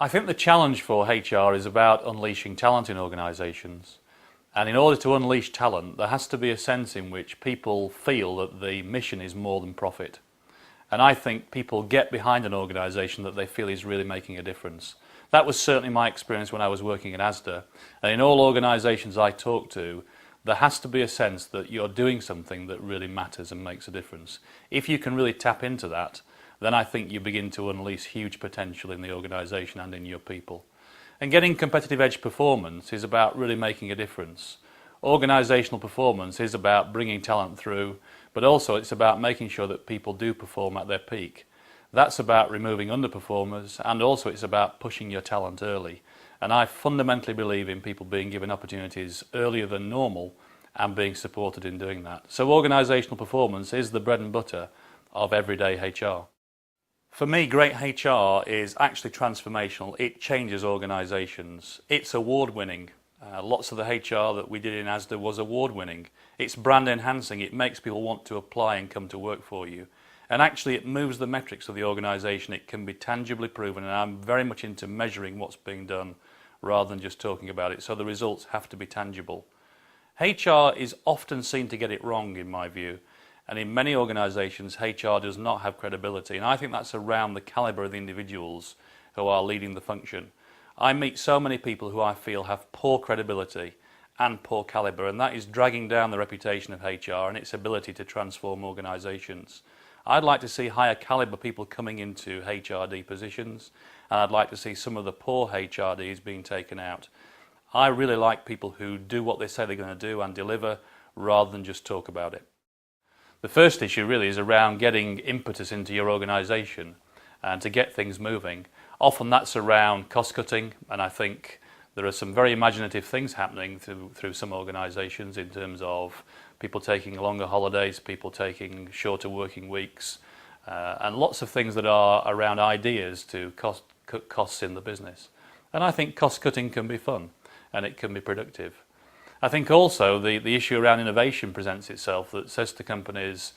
I think the challenge for HR is about unleashing talent in organisations. And in order to unleash talent, there has to be a sense in which people feel that the mission is more than profit. And I think people get behind an organisation that they feel is really making a difference. That was certainly my experience when I was working at Asda. And in all organisations I talk to, there has to be a sense that you're doing something that really matters and makes a difference. If you can really tap into that, then I think you begin to unleash huge potential in the organisation and in your people. And getting competitive edge performance is about really making a difference. Organisational performance is about bringing talent through, but also it's about making sure that people do perform at their peak. That's about removing underperformers, and also it's about pushing your talent early. And I fundamentally believe in people being given opportunities earlier than normal and being supported in doing that. So organisational performance is the bread and butter of everyday HR. For me, great HR is actually transformational. It changes organisations. It's award-winning. Lots of the HR that we did in Asda was award-winning. It's brand enhancing. It makes people want to apply and come to work for you. And actually it moves the metrics of the organisation. It can be tangibly proven, and I'm very much into measuring what's being done rather than just talking about it. So the results have to be tangible. HR is often seen to get it wrong, in my view. And in many organisations, HR does not have credibility. And I think that's around the calibre of the individuals who are leading the function. I meet so many people who I feel have poor credibility and poor calibre, and that is dragging down the reputation of HR and its ability to transform organisations. I'd like to see higher calibre people coming into HRD positions, and I'd like to see some of the poor HRDs being taken out. I really like people who do what they say they're going to do and deliver rather than just talk about it. The first issue really is around getting impetus into your organisation and to get things moving. Often that's around cost cutting, and I think there are some very imaginative things happening through some organisations in terms of people taking longer holidays, people taking shorter working weeks, and lots of things that are around ideas to cut costs in the business. And I think cost cutting can be fun and it can be productive. I think also the issue around innovation presents itself, that says to companies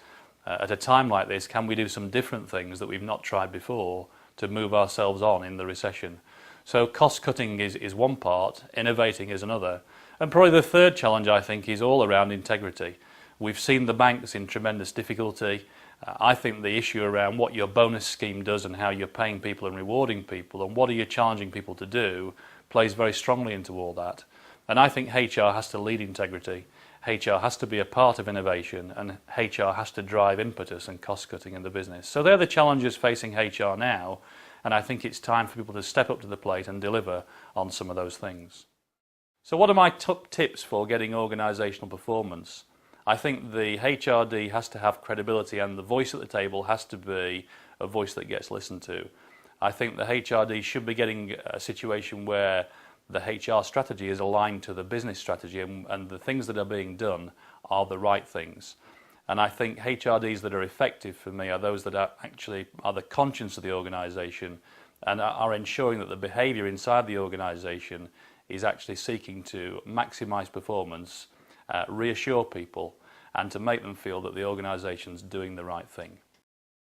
at a time like this, can we do some different things that we've not tried before to move ourselves on in the recession? So cost cutting is one part, innovating is another, and probably the third challenge I think is all around integrity. We've seen the banks in tremendous difficulty. I think the issue around what your bonus scheme does and how you're paying people and rewarding people and what are you challenging people to do plays very strongly into all that. And I think HR has to lead integrity, HR has to be a part of innovation, and HR has to drive impetus and cost cutting in the business. So they're the challenges facing HR now, and I think it's time for people to step up to the plate and deliver on some of those things. So what are my top tips for getting organisational performance? I think the HRD has to have credibility, and the voice at the table has to be a voice that gets listened to. I think the HRD should be getting a situation where the HR strategy is aligned to the business strategy, and the things that are being done are the right things. And I think HRDs that are effective for me are those that are the conscience of the organisation and are ensuring that the behaviour inside the organisation is actually seeking to maximise performance, reassure people, and to make them feel that the organisation's doing the right thing.